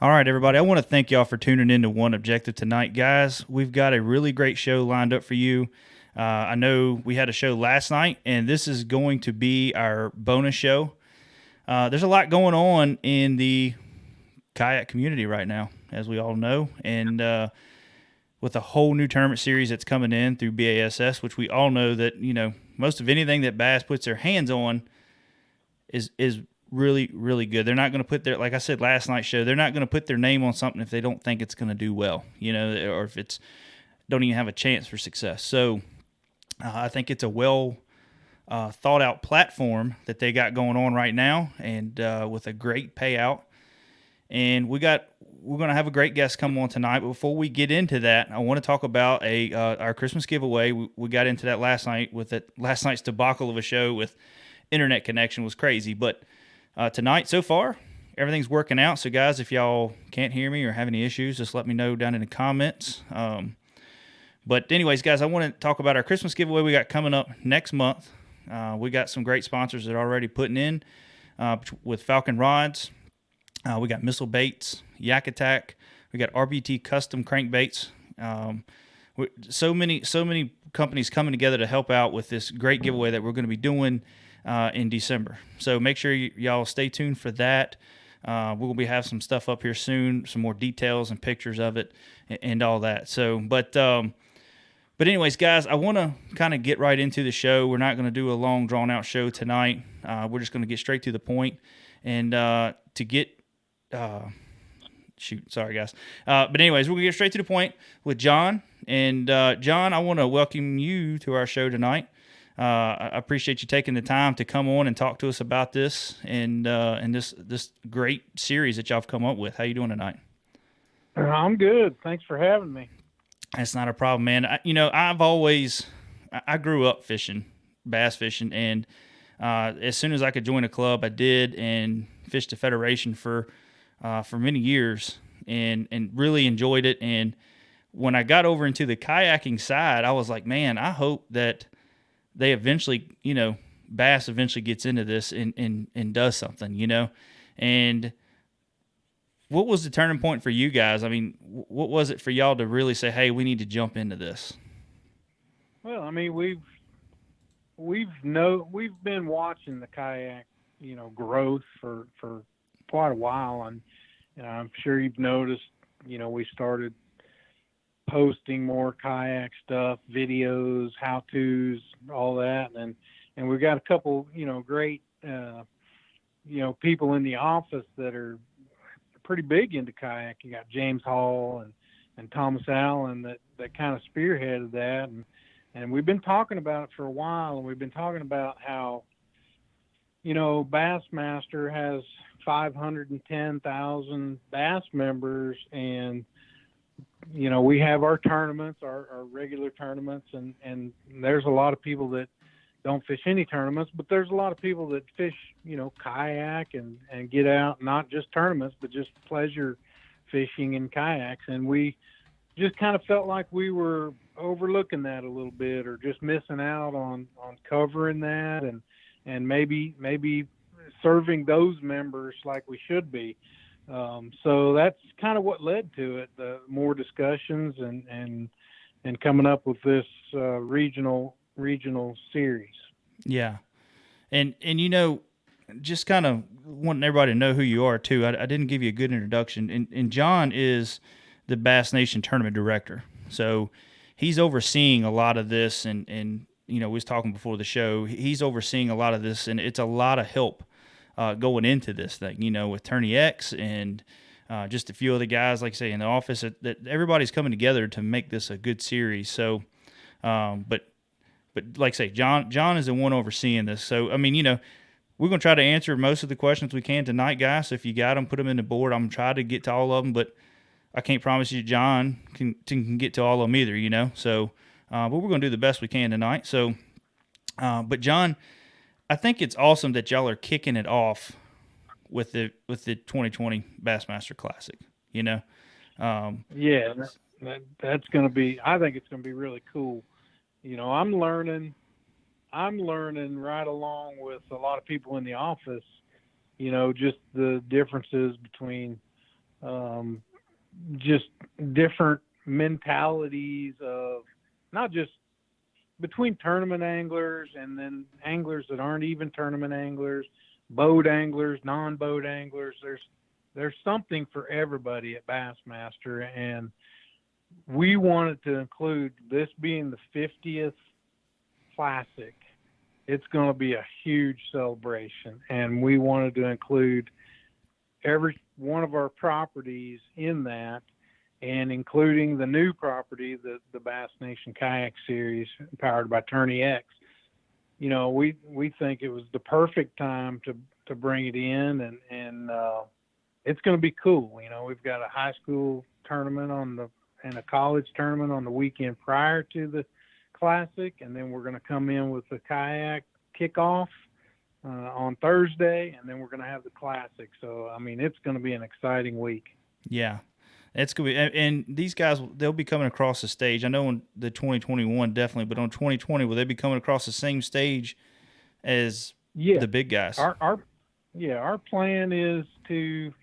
All right, everybody. I want to thank y'all for tuning in to One Objective tonight, guys. We've got a really great show lined up for you. I know we had a show last night, and this is going to be our bonus show. There's a lot going on in the kayak community right now, as we all know, and with a whole new tournament series that's coming in through B.A.S.S, which we all know that most of anything that Bass puts their hands on is really, really good. They're not going to put their, like I said last night's show, they're not going to put their name on something if they don't think it's going to do well, or if it's don't even have a chance for success. So I think it's a well thought out platform that they got going on right now, and with a great payout. And we're going to have a great guest come on tonight. But before we get into that, I want to talk about our Christmas giveaway. We got into that last night with it. Last night's debacle of a show with internet connection was crazy, but tonight, so far, everything's working out. So, guys, if y'all can't hear me or have any issues, just let me know down in the comments. But anyways, guys, I want to talk about our Christmas giveaway we got coming up next month. We got some great sponsors that are already putting in with Falcon Rods. We got Missile Baits, Yak Attack. We got RBT Custom Crankbaits. So many companies coming together to help out with this great giveaway that we're going to be doing in December. So make sure y'all stay tuned for that. We'll have some stuff up here soon, some more details and pictures of it and all that. So, but anyways, guys, I want to kind of get right into the show. We're not going to do a long, drawn-out show tonight. We're just going to get straight to the point. And to get sorry, guys. But anyways, we're going to get straight to the point with Jon. And Jon, I want to welcome you to our show tonight. I appreciate you taking the time to come on and talk to us about this and this great series that y'all have come up with. How you doing tonight? I'm good. Thanks for having me. That's not a problem, man. I grew up fishing, bass fishing, and as soon as I could join a club, I did, and fished a federation for many years, and really enjoyed it. And when I got over into the kayaking side, I was like, man, I hope that they eventually, Bass eventually gets into this and does something, And what was the turning point for you guys? I mean, what was it for y'all to really say, hey, we need to jump into this? Well, I mean, we've been watching the kayak, growth for quite a while, and I'm sure you've noticed, we started posting more kayak stuff, videos, how-tos, all that, and we've got a couple, great, people in the office that are pretty big into kayak. You got James Hall and Thomas Allen that kind of spearheaded that, and we've been talking about it for a while, and we've been talking about how, Bassmaster has 510,000 bass members, and we have our tournaments, our regular tournaments, and there's a lot of people that don't fish any tournaments, but there's a lot of people that fish, kayak and get out, not just tournaments, but just pleasure fishing in kayaks. And we just kind of felt like we were overlooking that a little bit, or just missing out on covering that, and maybe serving those members like we should be. So that's kind of what led to it, the more discussions and coming up with this regional series. Yeah. And just kind of wanting everybody to know who you are too. I didn't give you a good introduction. And Jon is the Bass Nation tournament director. So he's overseeing a lot of this, and we was talking before the show. He's overseeing a lot of this, and it's a lot of help going into this thing, with Tourney X and just a few other guys, like I say, in the office, that everybody's coming together to make this a good series. So, but like I say, Jon is the one overseeing this. So, I mean, we're going to try to answer most of the questions we can tonight, guys. So if you got them, put them in the board. I'm going to try to get to all of them, but I can't promise you Jon can get to all of them either, So, but we're going to do the best we can tonight. So, but Jon, I think it's awesome that y'all are kicking it off with the 2020 Bassmaster Classic. Yeah, that's going to be. I think it's going to be really cool. I'm learning right along with a lot of people in the office. Just the differences between just different mentalities of not just between tournament anglers and then anglers that aren't even tournament anglers, boat anglers, non-boat anglers. There's something for everybody at Bassmaster, and we wanted to include this being the 50th Classic. It's going to be a huge celebration, and we wanted to include every one of our properties in that, and including the new property, the Bass Nation Kayak Series, powered by Tourney X. You know, we think it was the perfect time to bring it in, and it's going to be cool. You know, we've got a high school tournament and a college tournament on the weekend prior to the Classic, and then we're going to come in with the kayak kickoff on Thursday, and then we're going to have the Classic. So, I mean, it's going to be an exciting week. Yeah. It's going to be, and these guys, they'll be coming across the stage. I know on the 2021 definitely, but on 2020, will they be coming across the same stage as the big guys? Our plan is to,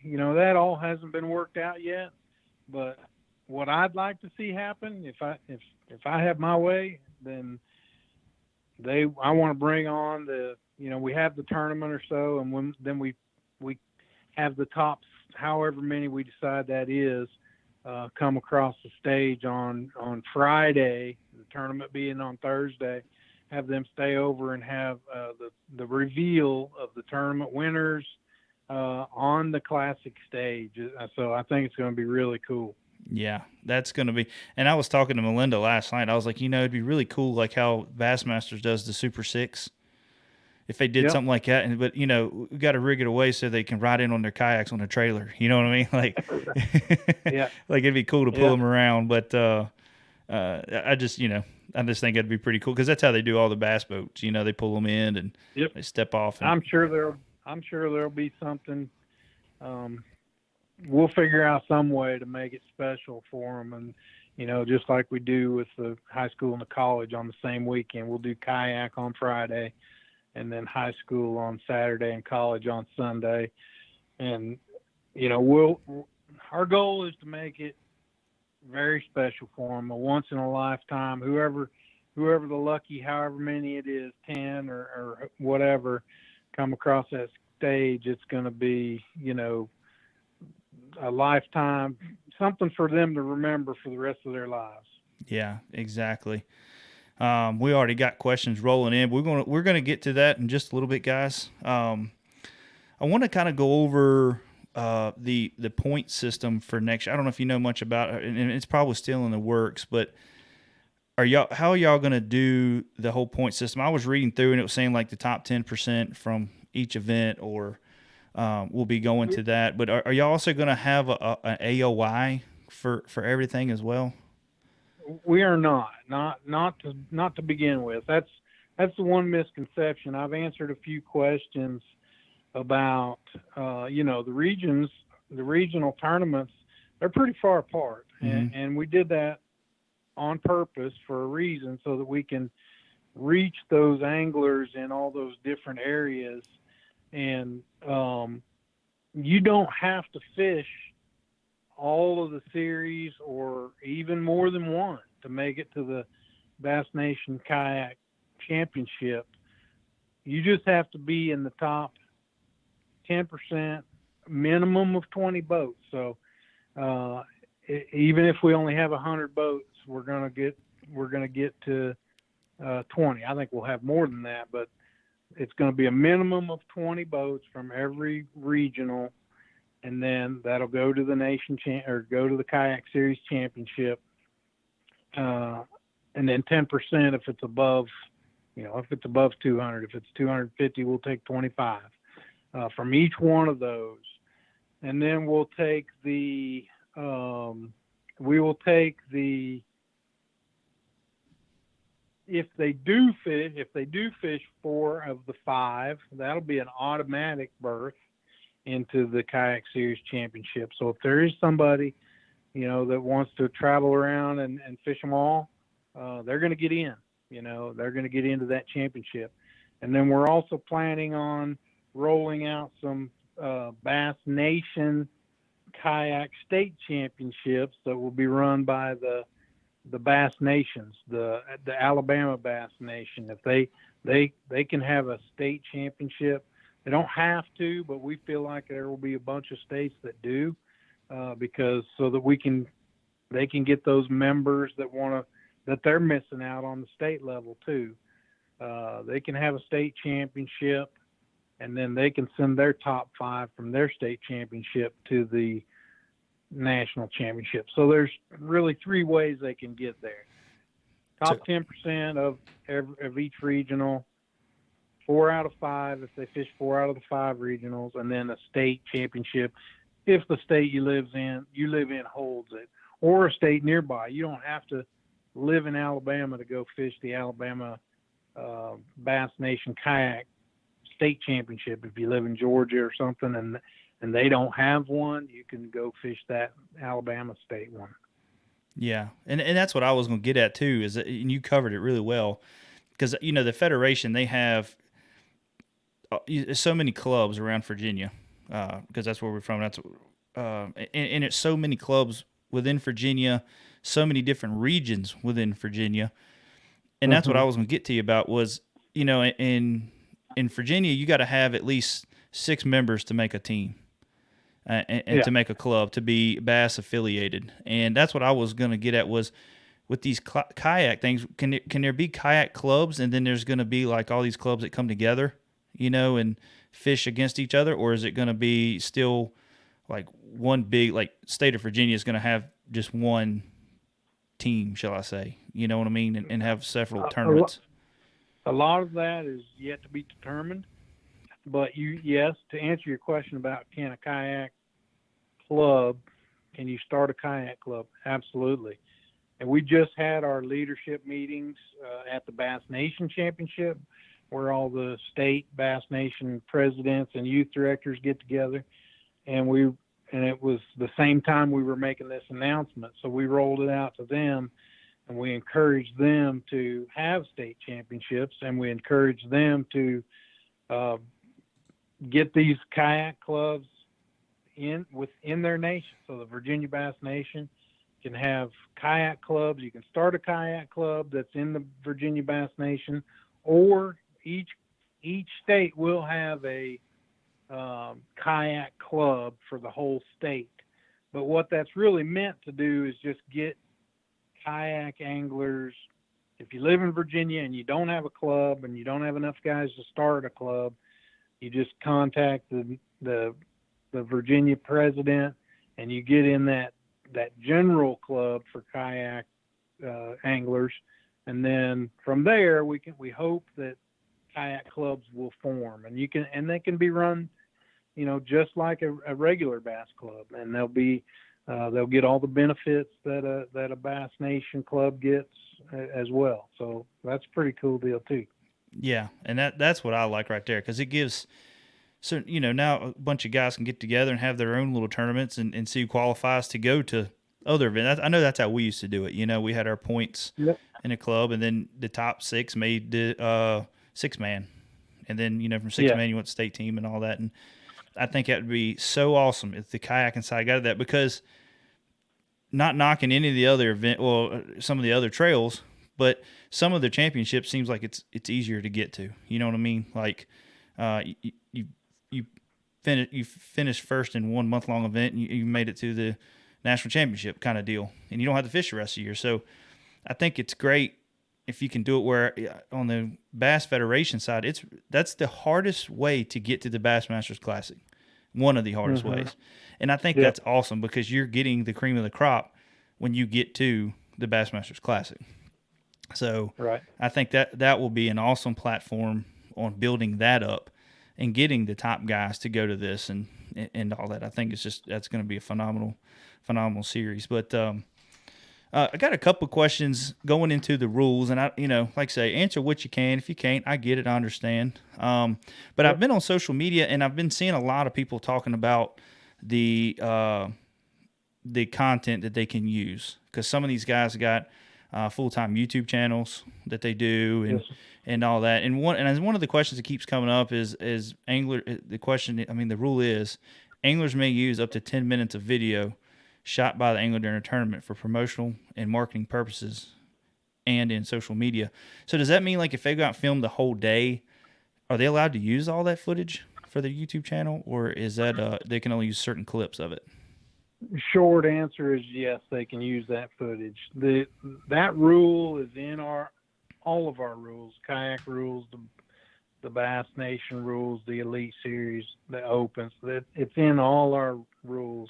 you know, that all hasn't been worked out yet, but what I'd like to see happen, if I have my way, then I want to bring on we have the tournament or so, and then we have the tops, however many we decide that is, come across the stage on Friday, the tournament being on Thursday, have them stay over and have the reveal of the tournament winners on the Classic stage. So I think it's going to be really cool. Yeah, that's going to be. And I was talking to Melinda last night. I was like, it'd be really cool, like how Bassmasters does the Super Six. If they did something like that, but we got to rig it away so they can ride in on their kayaks on a trailer. You know what I mean? Like, like it'd be cool to pull them around. But I just think it'd be pretty cool because that's how they do all the bass boats. They pull them in and they step off. And, I'm sure there'll be something. We'll figure out some way to make it special for them, and just like we do with the high school and the college on the same weekend, we'll do kayak on Friday, and then high school on Saturday and college on Sunday. And our goal is to make it very special for them, a once in a lifetime. Whoever the lucky, however many it is, 10 or whatever, come across that stage, it's going to be a lifetime, something for them to remember for the rest of their lives. Yeah, exactly. We already got questions rolling in. We're gonna get to that in just a little bit, guys. I want to kind of go over the point system for next year. I don't know if you know much about it, and it's probably still in the works, but how are y'all gonna do the whole point system? I was reading through and it was saying like the top 10% from each event, or we'll be going to that. But are y'all also gonna have an AOI for everything as well? We are not to begin with. That's the one misconception. I've answered a few questions about the regional tournaments. They're pretty far apart, and we did that on purpose for a reason, so that we can reach those anglers in all those different areas. And you don't have to fish all of the series or even more than one to make it to the Bass Nation Kayak Championship. You just have to be in the top 10%, minimum of 20 boats. So even if we only have 100 boats, we're gonna get to 20. I think we'll have more than that, but it's going to be a minimum of 20 boats from every regional, and then that'll go to the go to the Kayak Series Championship, and then 10% if it's above, if it's above 200. If it's 250, we'll take 25 from each one of those, and then we'll take the if they do fish 4 of the 5, that'll be an automatic berth into the Kayak Series Championship. So if there is somebody, that wants to travel around and fish them all, they're going to get in. They're going to get into that championship. And then we're also planning on rolling out some Bass Nation kayak state championships that will be run by the Bass Nations, the Alabama Bass Nation. If they can have a state championship, they don't have to, but we feel like there will be a bunch of states that do, because so that they can get those members that they're missing out on the state level too. They can have a state championship, and then they can send their top 5 from their state championship to the national championship. So there's really 3 ways they can get there. Top 10% of each regional, 4 out of 5 if they fish 4 out of the 5 regionals, and then a state championship if the state you live in holds it, or a state nearby. You don't have to live in Alabama to go fish the Alabama Bass Nation Kayak State Championship. If you live in Georgia or something and they don't have one, you can go fish that Alabama State one. Yeah, and that's what I was going to get at too. Is that, and you covered it really well, because the federation, they have so many clubs around Virginia, because that's where we're from. That's and it's so many clubs within Virginia, so many different regions within Virginia, and that's what I was going to get to you about. Was in Virginia, you got to have at least 6 members to make a team. And to make a club, to be Bass affiliated. And that's what I was going to get at, was with these kayak things, can there be kayak clubs, and then there's going to be like all these clubs that come together, and fish against each other? Or is it going to be still like one big, like state of Virginia is going to have just one team, shall I say, you know what I mean? And have several tournaments. A lot of that is yet to be determined. But yes, to answer your question about can you start a kayak club? Absolutely. And we just had our leadership meetings at the Bass Nation Championship, where all the state Bass Nation presidents and youth directors get together. And it was the same time we were making this announcement. So we rolled it out to them, and we encouraged them to have state championships, and we encouraged them to get these kayak clubs within their nation. So the Virginia Bass Nation can have kayak clubs. You can start a kayak club that's in the Virginia Bass Nation, or each state will have a kayak club for the whole state. But what that's really meant to do is just get kayak anglers. If you live in Virginia and you don't have a club and you don't have enough guys to start a club, you just contact the Virginia president, and you get in that general club for kayak anglers, and then from there we hope that kayak clubs will form, and they can be run, just like a regular bass club, and they'll get all the benefits that a Bass Nation club gets as well. So that's a pretty cool deal too. Yeah, and that's what I like right there, because it gives, so now a bunch of guys can get together and have their own little tournaments and see who qualifies to go to other events. I know that's how we used to do it. We had our points in a club, and then the top 6 made the 6-man, and then from 6-man you went to state team and all that. And I think that would be so awesome if the kayaking side got that, because not knocking any of the other some of the other trails, but some of the championships seems like it's easier to get to. You know what I mean? Like you finish first in 1 month-long event, and you made it to the national championship kind of deal, and you don't have to fish the rest of the year. So I think it's great if you can do it where on the Bass Federation side, that's the hardest way to get to the Bassmasters Classic, one of the hardest ways. And I think that's awesome, because you're getting the cream of the crop when you get to the Bassmasters Classic. So I think that will be an awesome platform on building that up and getting the top guys to go to this and all that. I think that's going to be a phenomenal series. But I got a couple questions going into the rules, and I, like I say, answer what you can. If you can't, I get it, I understand. But I've been on social media, and I've been seeing a lot of people talking about the content that they can use, because some of these guys got full-time YouTube channels that they do and all that. And one of the questions that keeps coming up is angler. The question, the rule is, Anglers may use up to 10 minutes of video shot by the angler during a tournament for promotional and marketing purposes and in social media. So does that mean like if they go out and film the whole day, are they allowed to use all that footage for their YouTube channel, or is that they can only use certain clips of it? Short answer is yes, they can use that footage. That rule is in all of our rules, kayak rules, the Bass Nation rules, the Elite Series, the Opens. That it's in all our rules,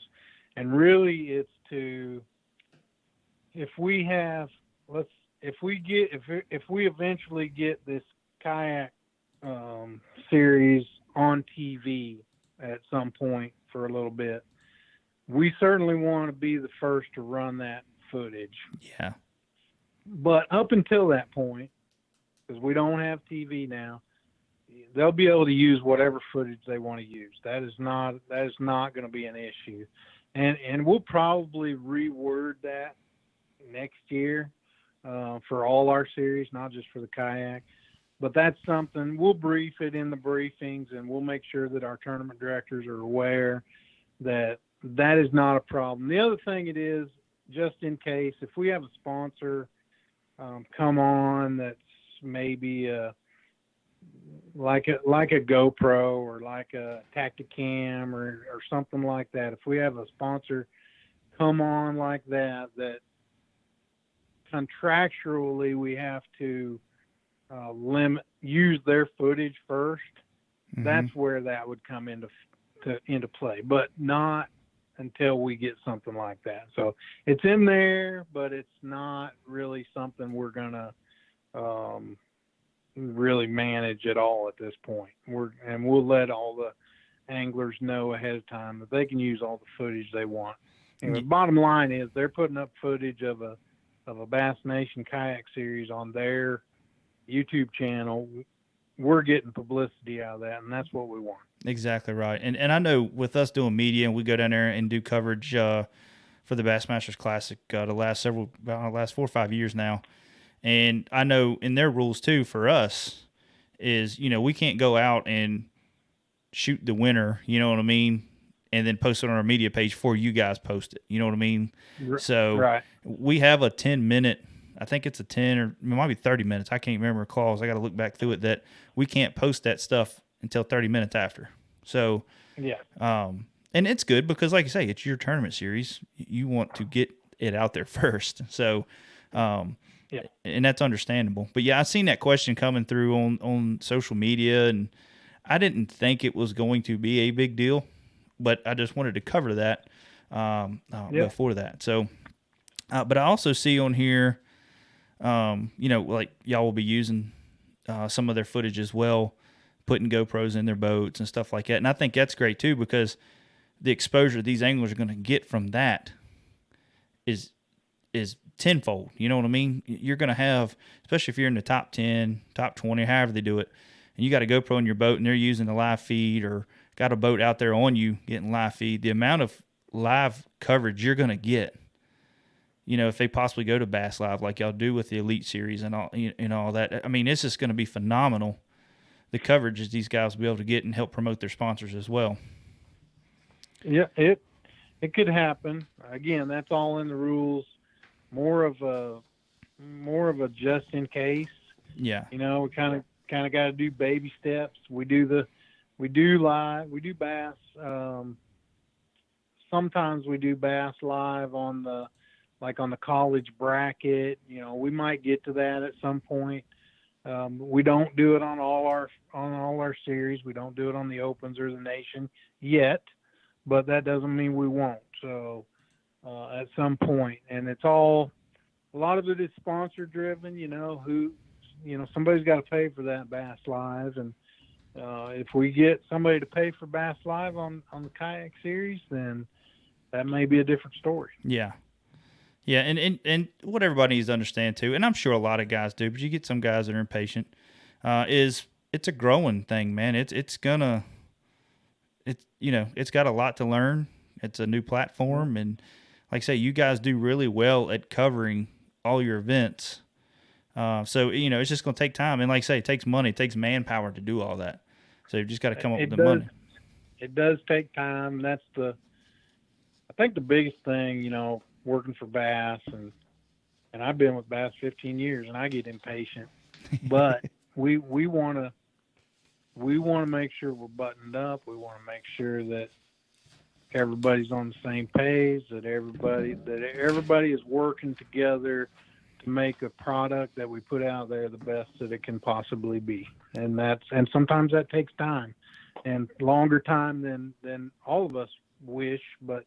and really it's to if we eventually get this kayak series on TV at some point for a little bit, we certainly want to be the first to run that footage. Yeah. But up until that point, because we don't have TV now, they'll be able to use whatever footage they want to use. That is not going to be an issue. And we'll probably reword that next year for all our series, not just for the kayak. But that's something we'll brief it in the briefings, and we'll make sure that our tournament directors are aware that that is not a problem. The other thing it is, just in case, if we have a sponsor come on that's maybe like a GoPro or like a Tacticam or something like that, if we have a sponsor come on like that contractually we have to use their footage first, that's where that would come into play, but not until we get something like that. So it's in there, but it's not really something we're gonna really manage at all at this point. We'll let all the anglers know ahead of time that they can use all the footage they want. And the bottom line is they're putting up footage of a Bass Nation kayak series on their YouTube channel. We're getting publicity out of that, and that's what we want. Exactly right. And I know with us doing media, and we go down there and do coverage for the Bassmasters Classic the last 4 or 5 years now. And I know in their rules too for us is, we can't go out and shoot the winner, you know what I mean, and then post it on our media page before you guys post it. You know what I mean? So right. We have a 10-minute, I think it's a 10 or it might be 30 minutes. I can't remember clause. I got to look back through it, that we can't post that stuff until 30 minutes after. So, yeah. And it's good because, like you say, it's your tournament series. You want to get it out there first. So, yeah. And that's understandable. But yeah, I seen that question coming through on social media, and I didn't think it was going to be a big deal, but I just wanted to cover that before that. So, but I also see on here, like y'all will be using some of their footage as well, putting GoPros in their boats and stuff like that. And I think that's great too, because the exposure these anglers are going to get from that is tenfold. You know what I mean? You're going to have, especially if you're in the top 10, top 20, however they do it, and you got a GoPro in your boat and they're using the live feed or got a boat out there on you getting live feed, the amount of live coverage you're going to get, if they possibly go to Bass Live like y'all do with the Elite Series and all that. I mean, it's just going to be phenomenal, the coverage these guys will be able to get and help promote their sponsors as well. Yeah, it could happen. Again, that's all in the rules. More of a just in case. Yeah. We kind of got to do baby steps. We do Bass. Sometimes we do Bass Live on the college bracket. We might get to that at some point. We don't do it on all our series. We don't do it on the Opens or the Nation yet, but that doesn't mean we won't. So at some point, and it's all, a lot of it is sponsor driven. Somebody's got to pay for that Bass Live, and if we get somebody to pay for Bass Live on the kayak series, then that may be a different story. Yeah. Yeah, and what everybody needs to understand too, and I'm sure a lot of guys do, but you get some guys that are impatient, is it's a growing thing, man. It's got a lot to learn. It's a new platform, and like I say, you guys do really well at covering all your events. So it's just going to take time, and like I say, it takes money, it takes manpower to do all that. So you just got to come up with the money. it does take time. That's I think the biggest thing, working for Bass, and I've been with Bass 15 years, and I get impatient, but we want to make sure we're buttoned up. We want to make sure that everybody's on the same page, that everybody is working together to make a product that we put out there the best that it can possibly be. And sometimes that takes time, and longer time than all of us wish, but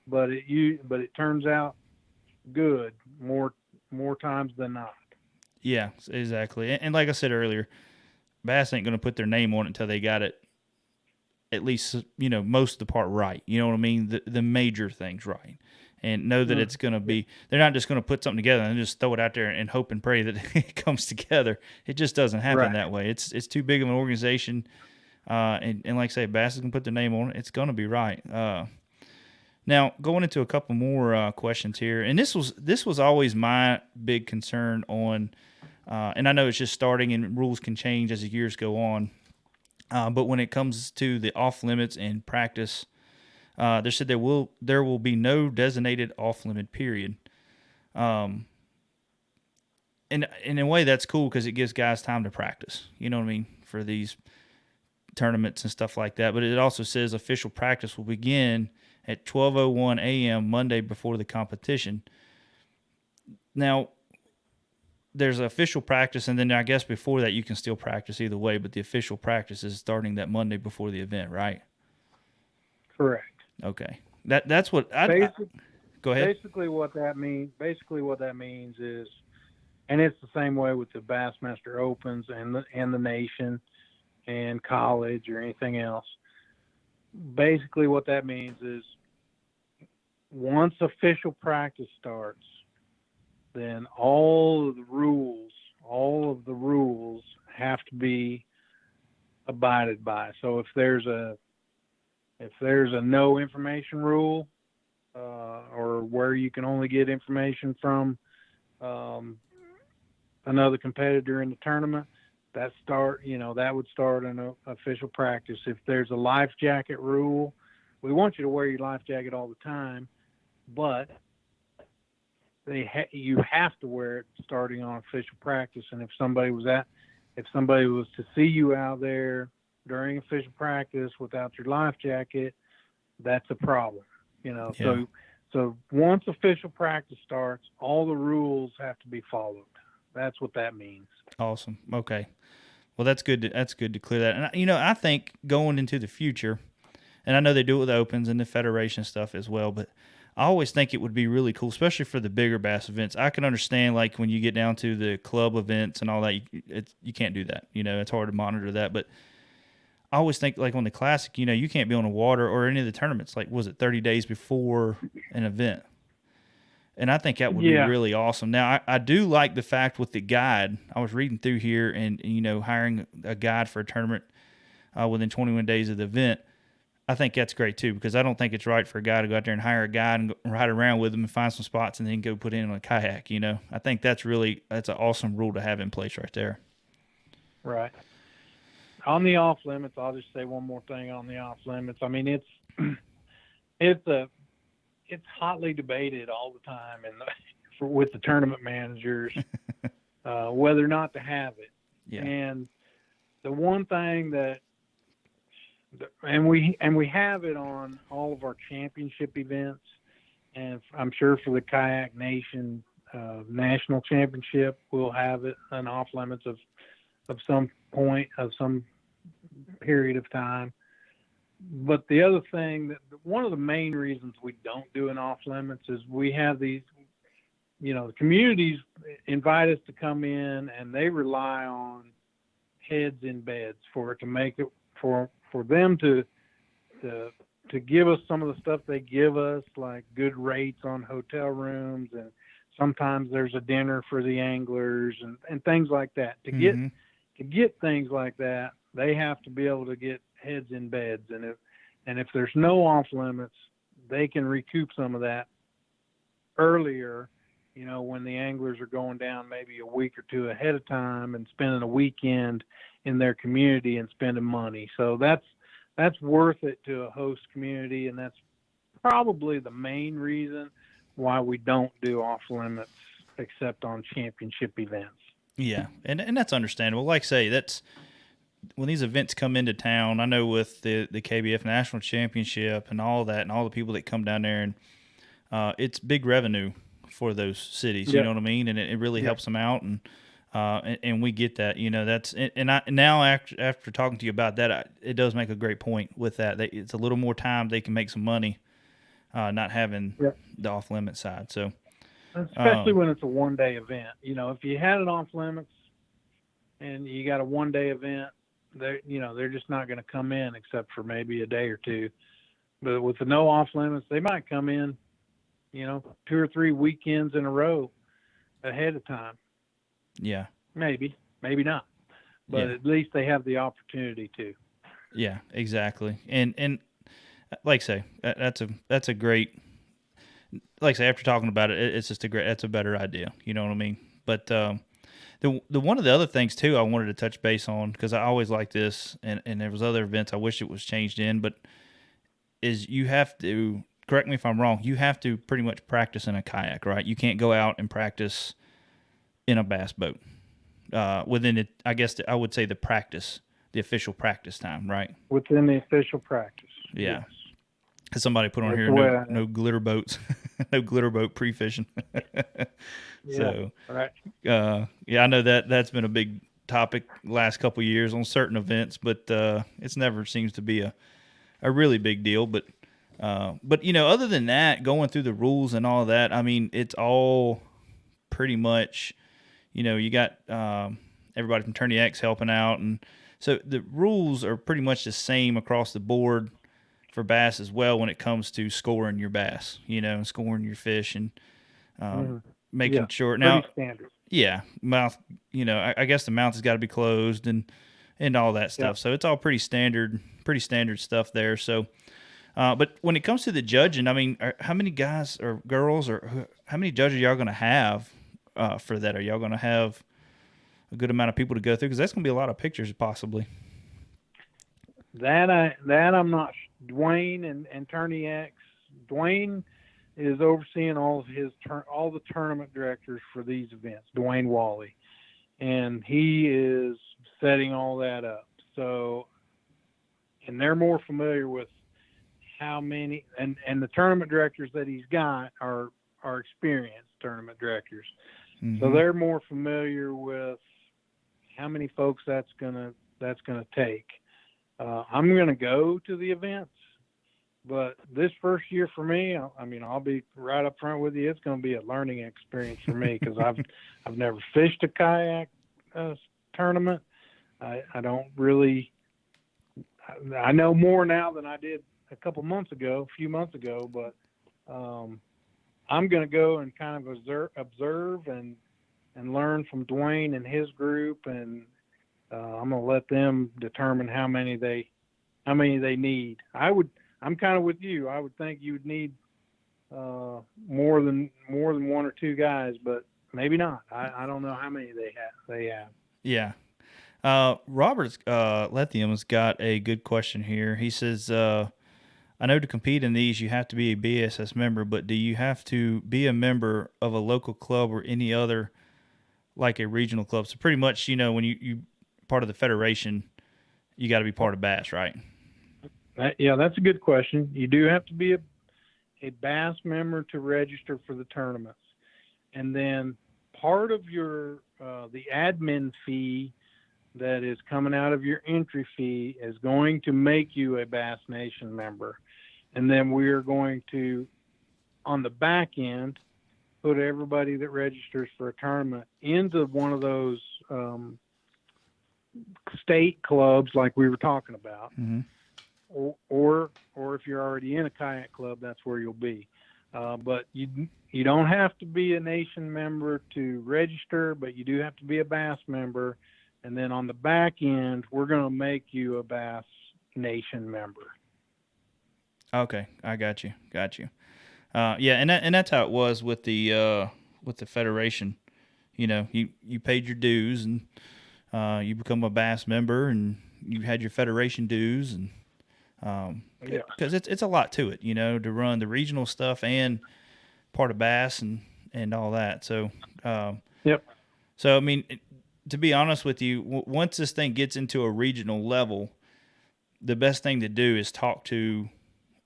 it turns out good more times than not. Yeah, exactly. And like I said earlier, Bass ain't going to put their name on it until they got it, at least, most of the part right. You know what I mean? The major things right. And know that it's going to be, they're not just going to put something together and just throw it out there and hope and pray that it comes together. It just doesn't happen that way. It's too big of an organization. And like I say, Bass is going to put their name on it. It's going to be right. Now, going into a couple more questions here, and this was always my big concern on, and I know it's just starting and rules can change as the years go on, but when it comes to the off limits and practice, they said there will be no designated off limit period. And in a way, that's cool because it gives guys time to practice. You know what I mean, for these tournaments and stuff like that. But it also says official practice will begin at 12:01 a.m. Monday before the competition. Now, there's an official practice, and then I guess before that you can still practice either way, but the official practice is starting that Monday before the event, right? Correct. Okay. That's what go ahead. Basically what that means is, and it's the same way with the Bassmaster Opens and the Nation and college or anything else. Basically what that means is once official practice starts, then all of the rules have to be abided by. So if there's a no information rule, or where you can only get information from another competitor in the tournament, that would start an official practice. If there's a life jacket rule, we want you to wear your life jacket all the time, but you have to wear it starting on official practice. And if somebody was to see you out there during official practice without your life jacket, that's a problem. Yeah. So once official practice starts, all the rules have to be followed. That's what that means. Awesome. Okay. Well, that's good. That's good to clear that. And I think going into the future, and I know they do it with opens and the federation stuff as well, but I always think it would be really cool, especially for the bigger bass events. I can understand, like, when you get down to the club events and all that, you can't do that. It's hard to monitor that. But I always think, like, on the Classic, you can't be on the water or any of the tournaments. Like, was it 30 days before an event? And I think that would be really awesome. Now, I do like the fact with the guide. I was reading through here and hiring a guide for a tournament within 21 days of the event. I think that's great too, because I don't think it's right for a guy to go out there and hire a guide and ride around with him and find some spots and then go put in on a kayak. I think that's an awesome rule to have in place right there. Right. On the off limits, I'll just say one more thing on the off limits. I mean, it's hotly debated all the time with the tournament managers whether or not to have it. Yeah. And the one thing and we have it on all of our championship events, and I'm sure for the Kayak Nation national championship, we'll have it an off limits of some point of some period of time. But the other thing, one of the main reasons we don't do an off limits is we have these, the communities invite us to come in and they rely on heads in beds for it to make it for them to give us some of the stuff they give us, like good rates on hotel rooms, and sometimes there's a dinner for the anglers and things like that. To get things like that, they have to be able to get heads in beds, and if there's no off limits, they can recoup some of that earlier, when the anglers are going down maybe a week or two ahead of time and spending a weekend in their community and spending money. So that's that's worth it to a host community, and that's probably the main reason why we don't do off limits except on championship events. Yeah, and that's understandable. Like I say, that's when these events come into town. I know with the KBF National Championship and all that, and all the people that come down there, and it's big revenue for those cities. You know what I mean? And it really helps them out, and we get that. That's and I now after talking to you about that, it does make a great point with that. It's a little more time they can make some money, not having the off limit side. So. Especially when it's a one-day event. If you had it off limits and you got a one-day event, they're just not going to come in except for maybe a day or two. But with the no off limits, they might come in, 2 or 3 weekends in a row ahead of time. Yeah. Maybe not. But at least they have the opportunity to. Yeah, exactly. And like I say, that's a great. Like I say, after talking about it, it's just that's a better idea. You know what I mean? But the one of the other things too, I wanted to touch base on, because I always like this, and there was other events I wish it was changed in, but is you have to, correct me if I'm wrong, you have to pretty much practice in a kayak, right? You can't go out and practice in a bass boat within it. I guess I would say the official practice time, right? Within the official practice. Yeah. Yes. Somebody put on here no glitter boats, no glitter boat pre-fishing. So, right. I know that's been a big topic last couple of years on certain events, but it's never seems to be a really big deal. But other than that, going through the rules and all that, I mean, it's all pretty much, you got everybody from Tourney X helping out, and so the rules are pretty much the same across the board for bass as well when it comes to scoring your bass, and scoring your fish, and making sure. Now, mouth, I guess the mouth has got to be closed and all that stuff. So it's all pretty standard stuff there. So, but when it comes to the judging, I mean, how many guys or girls or how many judges are y'all going to have for that? Are y'all going to have a good amount of people to go through? Because that's going to be a lot of pictures possibly. That I'm not. Dwayne and Tourney X. Dwayne is overseeing all the tournament directors for these events. Dwayne Wally, and he is setting all that up. So, and they're more familiar with how many and the tournament directors that he's got are experienced tournament directors. Mm-hmm. So they're more familiar with how many folks that's gonna take. I'm going to go to the events, but this first year for me, I mean, I'll be right up front with you. It's going to be a learning experience for me because I've never fished a kayak tournament. I don't really. I know more now than I did a few months ago, but I'm going to go and kind of observe and learn from Dwayne and his group, and I'm going to let them determine how many they need. I'm kind of with you. I would think you would need more than 1 or 2 guys, but maybe not. I don't know how many they have. Yeah. Robert Lethium's got a good question here. He says, I know to compete in these you have to be a B.A.S.S member, but do you have to be a member of a local club or any other, like a regional club? So pretty much, when you part of the federation, you got to be part of Bass, right? That's a good question. You do have to be a Bass member to register for the tournaments, and then part of your the admin fee that is coming out of your entry fee is going to make you a Bass Nation member, and then we are going to, on the back end, put everybody that registers for a tournament into one of those state clubs like we were talking about. Mm-hmm. Or if you're already in a kayak club, that's where you'll be. But you don't have to be a nation member to register, but you do have to be a Bass member. And then on the back end, we're going to make you a Bass Nation member. Okay, I got you. And that's how it was with the federation. You paid your dues, and you become a Bass member, and you had your federation dues, and Because it's a lot to it, to run the regional stuff and part of Bass and all that. So, Yep. So I mean, to be honest with you, once this thing gets into a regional level, the best thing to do is talk to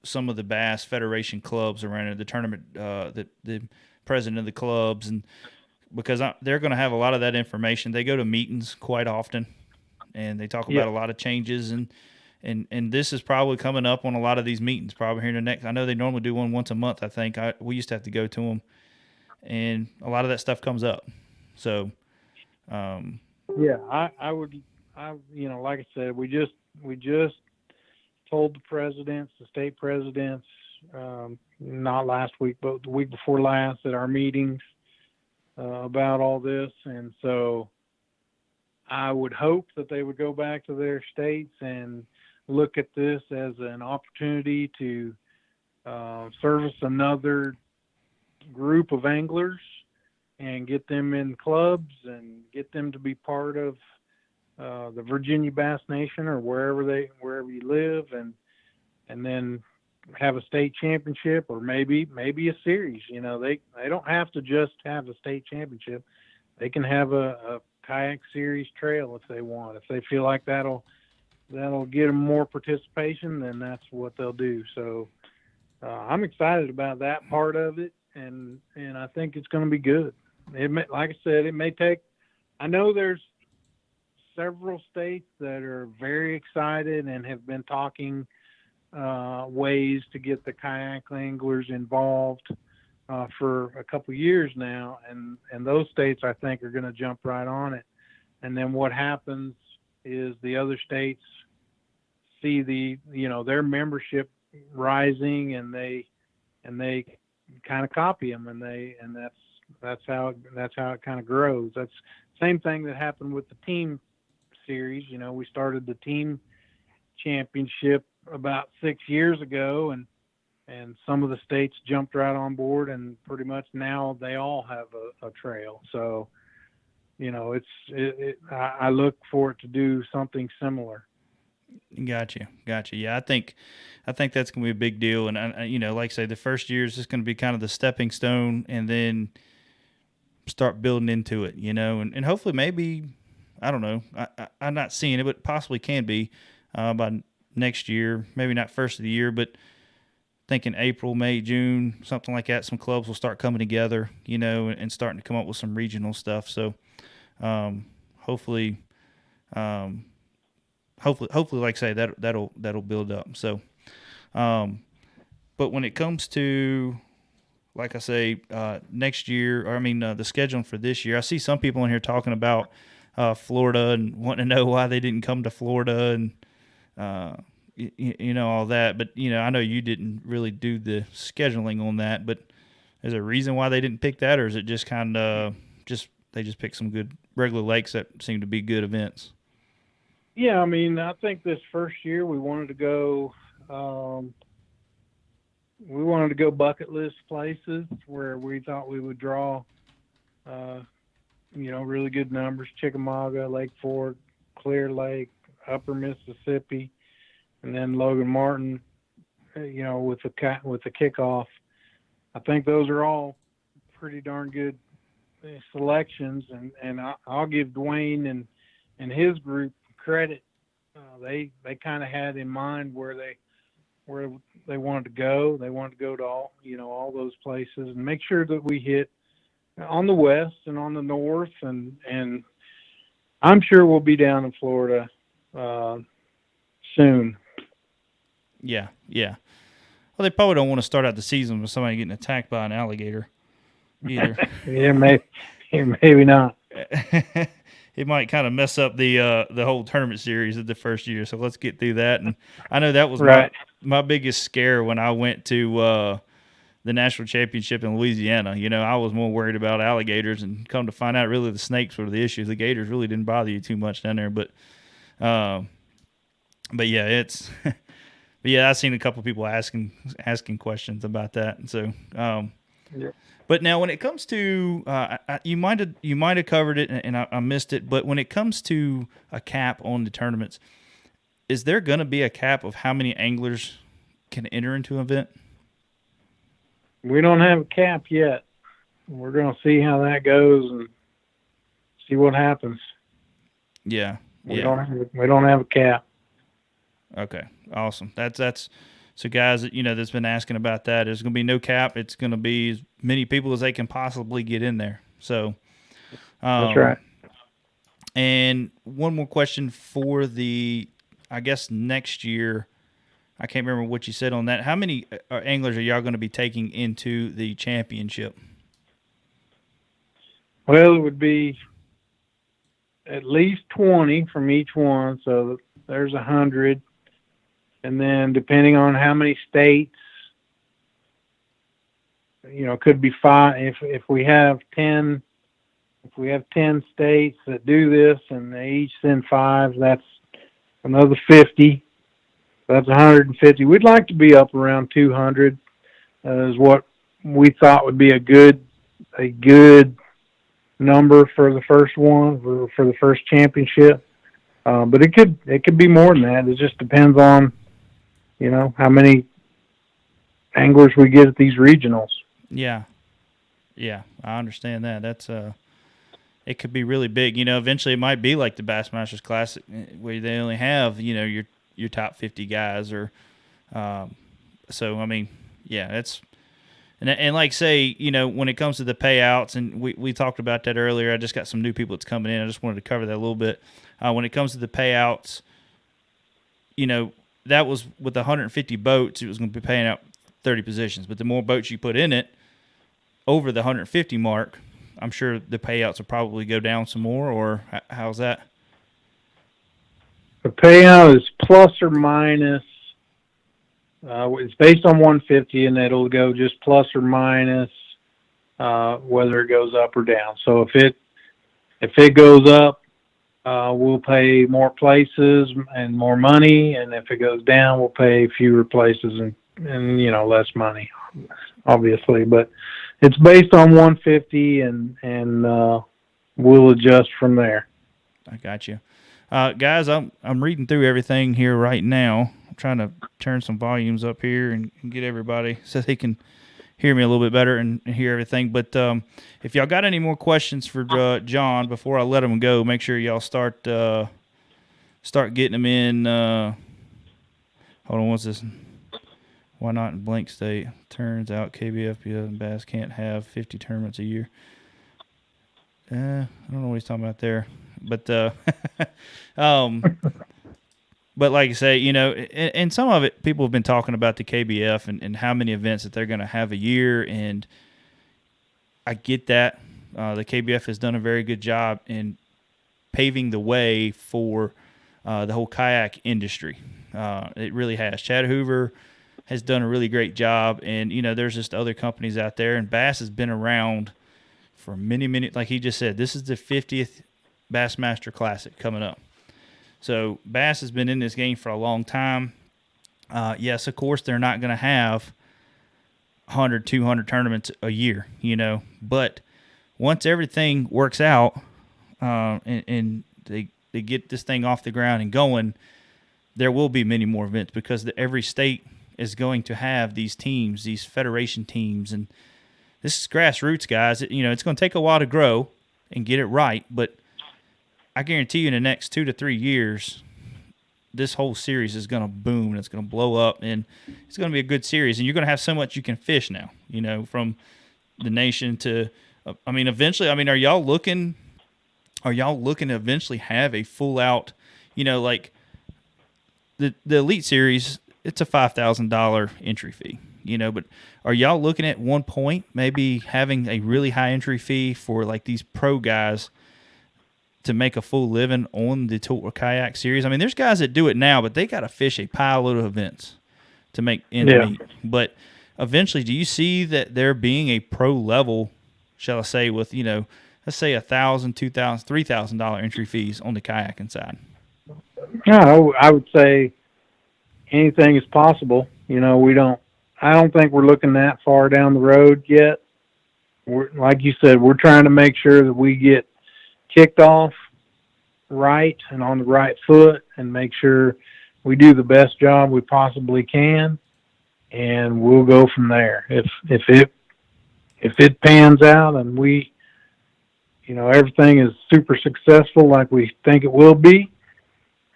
some of the Bass Federation clubs around it, the tournament, the president of the clubs, and because they're going to have a lot of that information. They go to meetings quite often, and they talk about a lot of changes, and this is probably coming up on a lot of these meetings. Probably here in the next. I know they normally do one once a month. I think we used to have to go to them, and a lot of that stuff comes up. So, yeah, I would, like I said, we just told the presidents, the state presidents, not last week, but the week before last at our meetings about all this. And so I would hope that they would go back to their states and look at this as an opportunity to service another group of anglers and get them in clubs and get them to be part of the Virginia Bass Nation or wherever you live, and then have a state championship or maybe a series. They don't have to just have a state championship. They can have a kayak series trail if they want. If they feel like that'll get them more participation, then that's what they'll do. So I'm excited about that part of it, and I think it's going to be good. Like I said, it may take. I know there's several states that are very excited and have been talking ways to get the kayak anglers involved for a couple of years now, and those states I think are going to jump right on it. And then what happens is the other states see their membership rising, and they kind of copy them, and that's how it kind of grows. That's the same thing that happened with the team series. We started the team championship about 6 years ago, and some of the states jumped right on board, and pretty much now they all have a trail. So, I look for it to do something similar. Gotcha. Yeah, I think that's going to be a big deal, and like I say, the first year is just going to be kind of the stepping stone, and then start building into it, and hopefully maybe, I don't know, I'm not seeing it, but possibly can be by next year, maybe not first of the year, but thinking April, May, June, something like that. Some clubs will start coming together, and starting to come up with some regional stuff. So hopefully, like I say, that'll build up. So, but when it comes to, like I say, next year, or the scheduling for this year, I see some people in here talking about Florida and wanting to know why they didn't come to Florida and all that. But I know you didn't really do the scheduling on that. But is there a reason why they didn't pick that, or is it just kind of they just picked some good regular lakes that seem to be good events? Yeah, I think this first year we wanted to go. We wanted to go bucket list places where we thought we would draw, really good numbers: Chickamauga, Lake Fork, Clear Lake, Upper Mississippi, and then Logan Martin. With the kickoff, I think those are all pretty darn good selections, and I'll give Dwayne and his group credit. They kind of had in mind where they wanted to go. They wanted to go to all those places and make sure that we hit on the west and on the north, and I'm sure we'll be down in Florida soon. Yeah. Well, they probably don't want to start out the season with somebody getting attacked by an alligator either. Yeah, maybe not. It might kind of mess up the whole tournament series of the first year. So let's get through that. And I know that was right. my biggest scare when I went to the national championship in Louisiana. I was more worried about alligators, and come to find out, really the snakes were the issue. The gators really didn't bother you too much down there. But yeah, it's. But yeah, I've seen a couple of people asking questions about that, and so. Yeah. But now, when it comes to, you might have covered it, and I missed it. But when it comes to a cap on the tournaments, is there going to be a cap of how many anglers can enter into an event? We don't have a cap yet. We're going to see how that goes and see what happens. Yeah. We don't have a cap. Okay. Awesome. That's so guys, that's been asking about that. There's going to be no cap. It's going to be as many people as they can possibly get in there. So That's right. And one more question for I guess next year. I can't remember what you said on that. How many anglers are y'all going to be taking into the championship? Well, it would be at least 20 from each one, so there's 100. And then depending on how many states, could be 5. If we have 10 states that do this and they each send 5, that's another 50. That's 150. We'd like to be up around 200. Is what we thought would be a good number for the first one, for the first championship. But it could be more than that. It just depends on, how many anglers we get at these regionals. Yeah, I understand that. That's it could be really big. Eventually it might be like the Bassmasters Classic, where they only have your top 50 guys, or so. I mean, yeah, that's and like say when it comes to the payouts, and we talked about that earlier. I just got some new people that's coming in. I just wanted to cover that a little bit. When it comes to the payouts, that was with 150 boats, it was going to be paying out 30 positions. But the more boats you put in it, over the 150 mark, I'm sure the payouts will probably go down some more. Or how's that? The payout is plus or minus. It's based on 150, and it'll go just plus or minus whether it goes up or down. So if it goes up, we'll pay more places and more money, and if it goes down, we'll pay fewer places and less money, obviously. But it's based on 150, and we'll adjust from there. I got you, guys. I'm reading through everything here right now. I'm trying to turn some volumes up here and get everybody so they can hear me a little bit better and hear everything. But if y'all got any more questions for Jon before I let him go, make sure y'all start getting them in. Hold on, what's this? Why not in blank state? Turns out KBF and Bass can't have 50 tournaments a year. I don't know what he's talking about there, but but like I say, and some of it, people have been talking about the KBF and how many events that they're going to have a year, and I get that. The KBF has done a very good job in paving the way for the whole kayak industry. It really has. Chad Hoover has done a really great job, and there's just other companies out there, and Bass has been around for many, like he just said. This is the 50th Bassmaster Classic coming up. So Bass has been in this game for a long time. Yes, of course, they're not going to have 100, 200 tournaments a year, But once everything works out and they get this thing off the ground and going, there will be many more events because every state is going to have these teams, these federation teams. And this is grassroots, guys. It's going to take a while to grow and get it right, but I guarantee you in the next 2 to 3 years, this whole series is going to boom and it's going to blow up, and it's going to be a good series. And you're going to have so much you can fish now, from the nation to, eventually, are y'all looking to eventually have a full out, like the Elite Series, it's a $5,000 entry fee, but are y'all looking at one point maybe having a really high entry fee for like these pro guys to make a full living on the tour kayak series? There's guys that do it now, but they got to fish a pile load of events to make ends meet. But eventually, do you see that there being a pro level, shall I say, with let's say $1,000, $2,000, $3,000 entry fees on the kayaking side? No, I would say anything is possible. I don't think we're looking that far down the road yet. Like you said, we're trying to make sure that we get kicked off right and on the right foot and make sure we do the best job we possibly can, and we'll go from there. If it pans out and we, everything is super successful like we think it will be,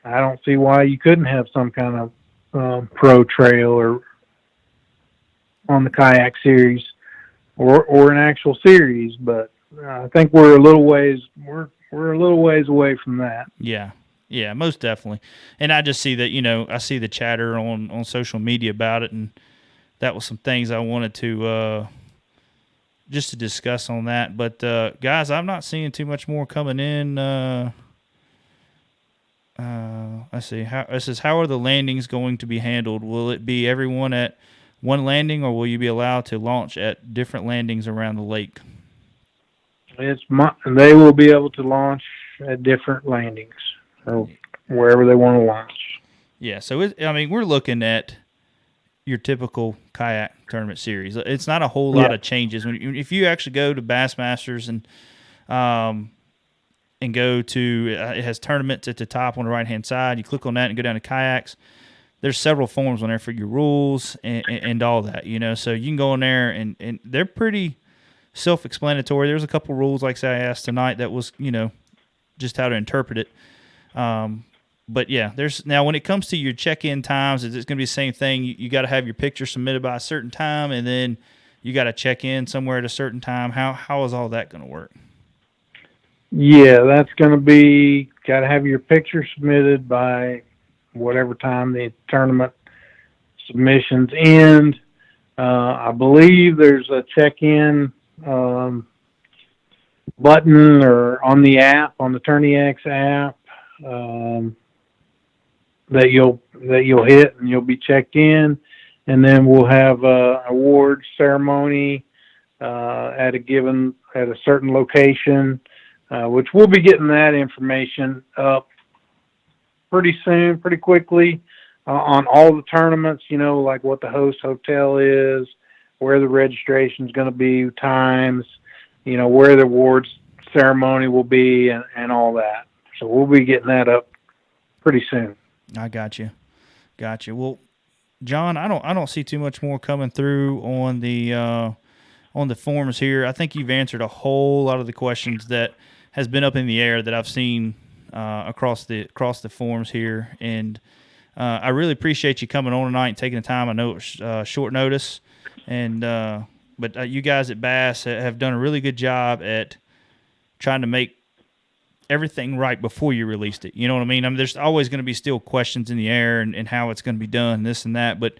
I don't see why you couldn't have some kind of pro trail or on the kayak series or an actual series. But I think we're a little ways away from that. Yeah, most definitely. And I just see that, I see the chatter on social media about it, and that was some things I wanted to just to discuss on that. But guys, I'm not seeing too much more coming in. Let's see. How are the landings going to be handled? Will it be everyone at one landing, or will you be allowed to launch at different landings around the lake? They will be able to launch at different landings or wherever they want to launch. Yeah, so we're looking at your typical kayak tournament series. It's not a whole lot of changes. If you actually go to Bassmasters and go to it has tournaments at the top on the right hand side. You click on that and go down to kayaks. There's several forms on there for your rules and all that. So you can go in there and they're pretty self-explanatory. There's a couple rules, like say I asked tonight, that was just how to interpret it. But yeah, now when it comes to your check-in times, it's going to be the same thing. You got to have your picture submitted by a certain time, and then you got to check in somewhere at a certain time. How is all that going to work? Yeah, that's going to be got to have your picture submitted by whatever time the tournament submissions end. I believe there's a check-in button or on the app, on the TourneyX app, that you'll hit and you'll be checked in, and then we'll have a award ceremony at a certain location, which we'll be getting that information up pretty soon, pretty quickly, on all the tournaments. Like what the host hotel is, where the registration is going to be, times, where the awards ceremony will be, and all that. So we'll be getting that up pretty soon. I got you. Well, John, I don't see too much more coming through on the forums here. I think you've answered a whole lot of the questions that has been up in the air that I've seen across the forums here, and I really appreciate you coming on tonight and taking the time. I know it was short notice, and but you guys at Bass have done a really good job at trying to make everything right before you released it. You know what I mean? There's always going to be still questions in the air and how it's going to be done, this and that, but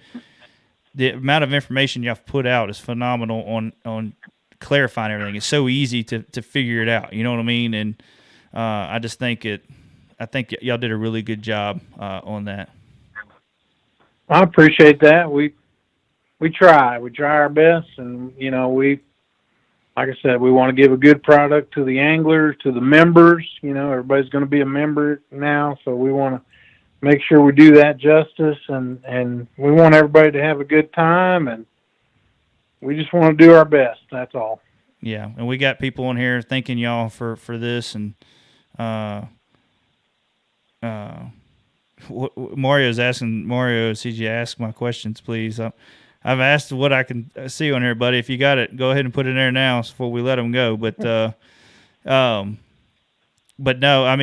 the amount of information you have put out is phenomenal on clarifying everything. It's so easy to figure it out. You know what I mean? And I just think y'all did a really good job on that. I appreciate that. We try our best, and like I said, we want to give a good product to the anglers, to the members. Everybody's going to be a member now, so we want to make sure we do that justice, and we want everybody to have a good time, and we just want to do our best. That's all. Yeah, and we got people on here thanking y'all for this, and Mario's asking, CJ, ask my questions, please. I've asked what I can see on here, buddy. If you got it, go ahead and put it in there now before we let them go. But no,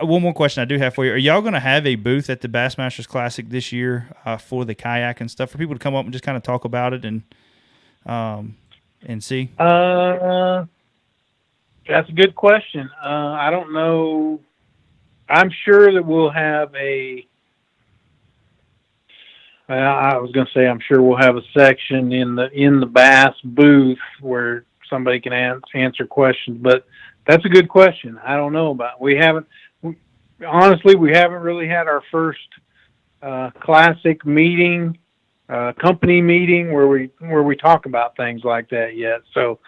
one more question I do have for you. Are y'all going to have a booth at the Bassmasters Classic this year for the kayak and stuff, for people to come up and just kind of talk about it and see? That's a good question. I don't know. I'm sure that we'll have I'm sure we'll have a section in the Bass booth where somebody can answer questions, but that's a good question. I don't know about. Honestly, we haven't really had our first classic meeting, company meeting where we talk about things like that yet. So,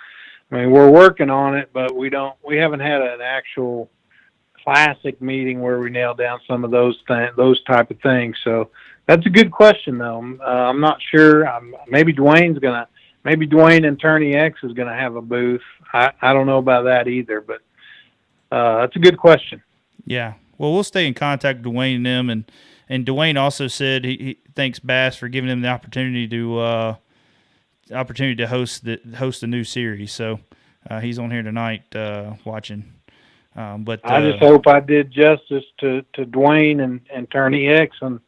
we're working on it, but we haven't had an actual classic meeting where we nail down some of those type of things. So that's a good question, though. I'm not sure. Maybe Dwayne and TourneyX is gonna have a booth. I don't know about that either, but that's a good question. Yeah. Well, we'll stay in contact with Dwayne and them, and Dwayne also said he thanks Bass for giving him the opportunity to host the new series. So he's on here tonight watching. But I just hope I did justice to Dwayne and Attorney X on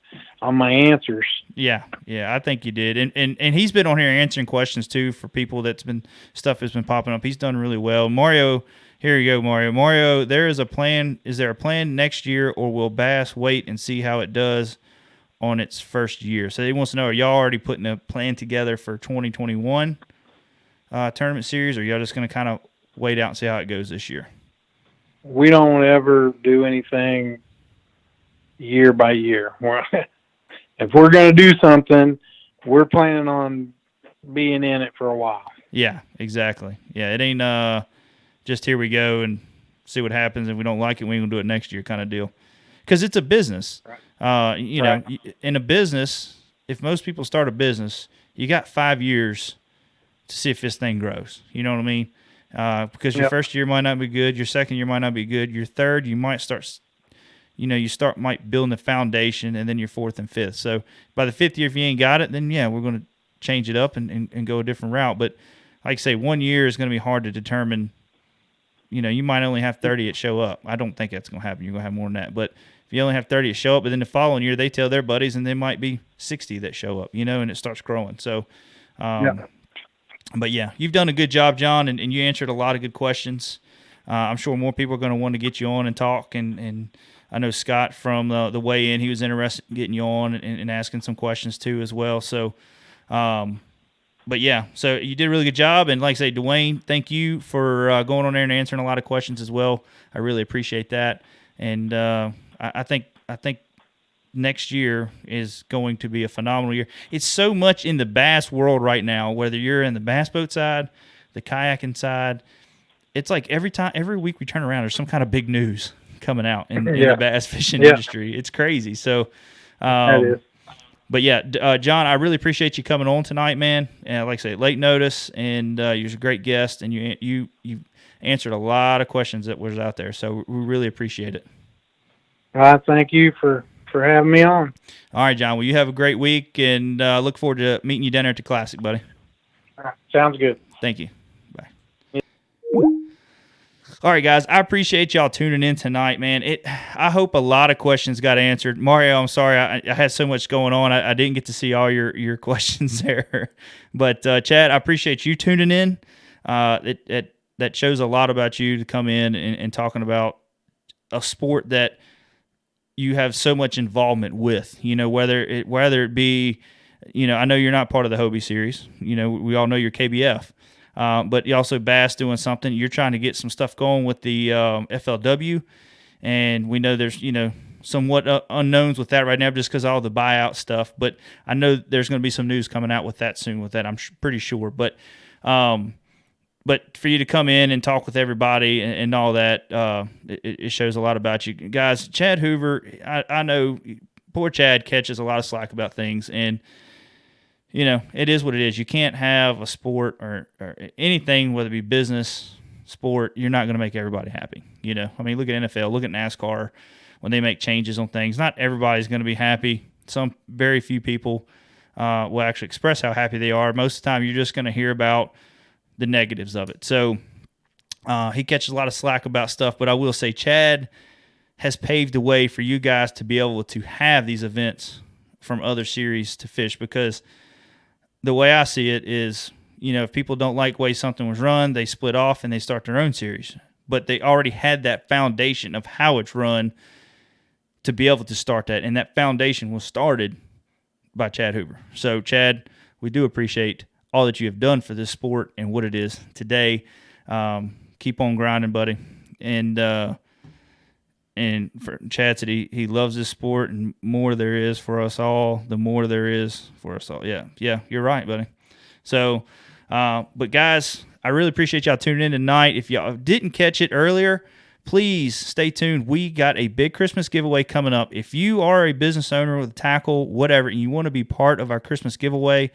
my answers. Yeah, I think you did, and he's been on here answering questions too for people stuff has been popping up. He's done really well. Mario, here you go, Mario. Mario, there is a plan. Is there a plan next year, or will Bass wait and see how it does on its first year? So he wants to know: are y'all already putting a plan together for 2021 tournament series, or y'all just going to kind of wait out and see how it goes this year? We don't ever do anything year by year. If we're going to do something, we're planning on being in it for a while. Yeah, exactly. Yeah, it ain't just here we go and see what happens. If we don't like it, we ain't going to do it next year kind of deal. Because it's a business. Right. You know, in a business, if most people start a business, you got 5 years to see if this thing grows. You know what I mean? Because your first year might not be good, your second year might not be good, your third you might start, might building the foundation, and then your fourth and fifth. So by the fifth year, if you ain't got it, then we're going to change it up and go a different route. But like I say, 1 year is going to be hard to determine. You might only have 30 that show up. I don't think that's going to happen. You're going to have more than that. But if you only have 30 that show up, but then the following year they tell their buddies, and there might be 60 that show up, and it starts growing. So, But yeah, you've done a good job, Jon, and you answered a lot of good questions. I'm sure more people are going to want to get you on and talk. And I know Scott from the weigh-in, he was interested in getting you on and asking some questions too as well. So, but yeah, so you did a really good job. And like I say, Dwayne, thank you for going on there and answering a lot of questions as well. I really appreciate that. And I think next year is going to be a phenomenal year. It's so much in the bass world right now, whether you're in the bass boat side, the kayaking side. It's like every week we turn around, there's some kind of big news coming out in the bass fishing industry. It's crazy. So, that is. But yeah, Jon, I really appreciate you coming on tonight, man. And like I say, late notice, and you're a great guest, and you answered a lot of questions that was out there. So we really appreciate it. Thank you for having me on. All right, Jon. Well, you have a great week, and look forward to meeting you down there at the Classic, buddy. All right, sounds good. Thank you. Bye. Yeah. All right, guys. I appreciate y'all tuning in tonight, man. I hope a lot of questions got answered. Mario, I'm sorry. I had so much going on. I didn't get to see all your questions there. But, Chad, I appreciate you tuning in. That shows a lot about you to come in and talking about a sport that you have so much involvement with, whether it be, I know you're not part of the Hobie series, we all know you're KBF, but you also Bass doing something. You're trying to get some stuff going with the FLW, and we know there's, somewhat unknowns with that right now just because of all the buyout stuff, but I know there's going to be some news coming out with that soon with that, I'm pretty sure, but for you to come in and talk with everybody and all that, it shows a lot about you guys. Chad Hoover, I know poor Chad catches a lot of slack about things, and it is what it is. You can't have a sport or anything, whether it be business, sport. You're not going to make everybody happy. I mean, look at NFL, look at NASCAR when they make changes on things. Not everybody's going to be happy. Some very few people will actually express how happy they are. Most of the time, you're just going to hear about the negatives of it. So he catches a lot of slack about stuff, but I will say Chad has paved the way for you guys to be able to have these events from other series to fish, because the way I see it is, if people don't like the way something was run, they split off and they start their own series. But they already had that foundation of how it's run to be able to start that, and that foundation was started by Chad Hoover. So, Chad, we do appreciate all that you have done for this sport and what it is today. Keep on grinding, buddy. And for Chad said he loves this sport, and more there is for us all, the more there is for us all. Yeah, you're right, buddy. So, but guys, I really appreciate y'all tuning in tonight. If y'all didn't catch it earlier, please stay tuned. We got a big Christmas giveaway coming up. If you are a business owner with a tackle, whatever, and you want to be part of our Christmas giveaway,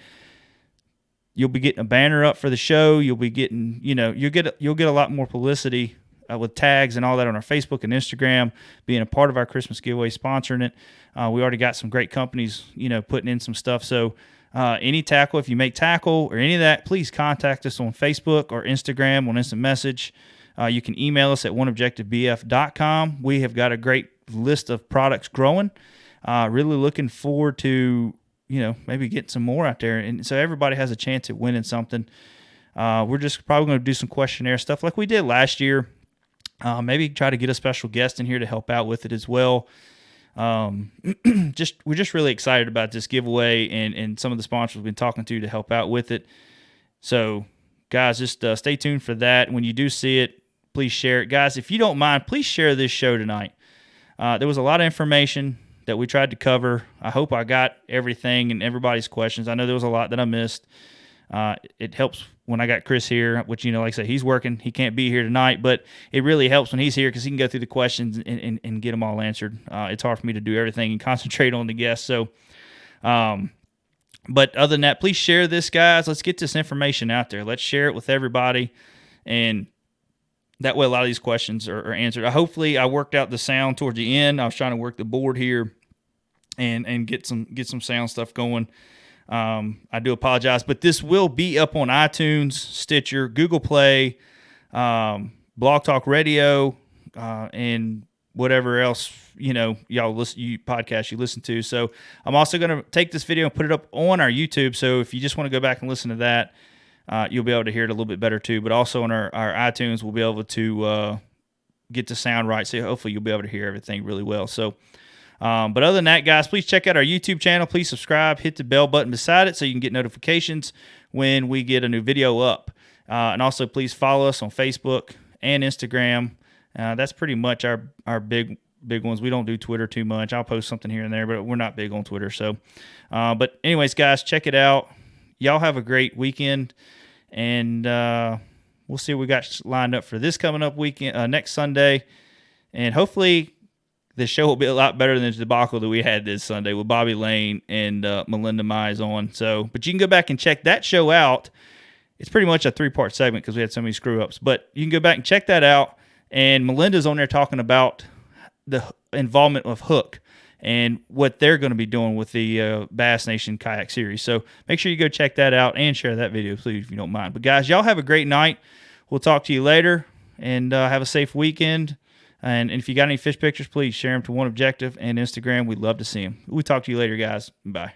you'll be getting a banner up for the show. You'll be getting, you'll get a lot more publicity with tags and all that on our Facebook and Instagram, being a part of our Christmas giveaway, sponsoring it. We already got some great companies, putting in some stuff. So any tackle, if you make tackle or any of that, please contact us on Facebook or Instagram on instant message. You can email us at oneobjectivebf.com. We have got a great list of products growing. Really looking forward to, maybe getting some more out there. And so everybody has a chance at winning something. We're just probably going to do some questionnaire stuff like we did last year. Maybe try to get a special guest in here to help out with it as well. We're just really excited about this giveaway and some of the sponsors we've been talking to help out with it. So, guys, just stay tuned for that. When you do see it, please share it. Guys, if you don't mind, please share this show tonight. There was a lot of information that we tried to cover. I hope I got everything and everybody's questions. I know there was a lot that I missed. It helps when I got Chris here, which, like I said, he's working. He can't be here tonight, but it really helps when he's here because he can go through the questions and get them all answered. It's hard for me to do everything and concentrate on the guests. So, but other than that, please share this, guys. Let's get this information out there. Let's share it with everybody. And that way a lot of these questions are answered. Hopefully I worked out the sound towards the end. I was trying to work the board here and get some sound stuff going. I do apologize, but this will be up on iTunes, Stitcher, Google Play, Blog Talk Radio, and whatever else, y'all listen, podcasts you listen to. So I'm also going to take this video and put it up on our YouTube. So if you just want to go back and listen to that, you'll be able to hear it a little bit better too. But also on our iTunes, we'll be able to get the sound right. So hopefully you'll be able to hear everything really well. So, but other than that, guys, please check out our YouTube channel. Please subscribe, hit the bell button beside it so you can get notifications when we get a new video up. And also please follow us on Facebook and Instagram. That's pretty much our big ones. We don't do Twitter too much. I'll post something here and there, but we're not big on Twitter. So, but anyways, guys, check it out. Y'all have a great weekend, and we'll see what we got lined up for this coming up weekend, next Sunday, and hopefully the show will be a lot better than the debacle that we had this Sunday with Bobby Lane and Melinda Mize on. So, but you can go back and check that show out. It's pretty much a 3-part segment because we had so many screw-ups, but you can go back and check that out. And Melinda's on there talking about the involvement of Hook and what they're going to be doing with the Bass Nation Kayak Series. So make sure you go check that out and share that video, please, if you don't mind. But, guys, y'all have a great night. We'll talk to you later, and have a safe weekend. And if you got any fish pictures, please share them to One Objective and Instagram. We'd love to see them. We'll talk to you later, guys. Bye.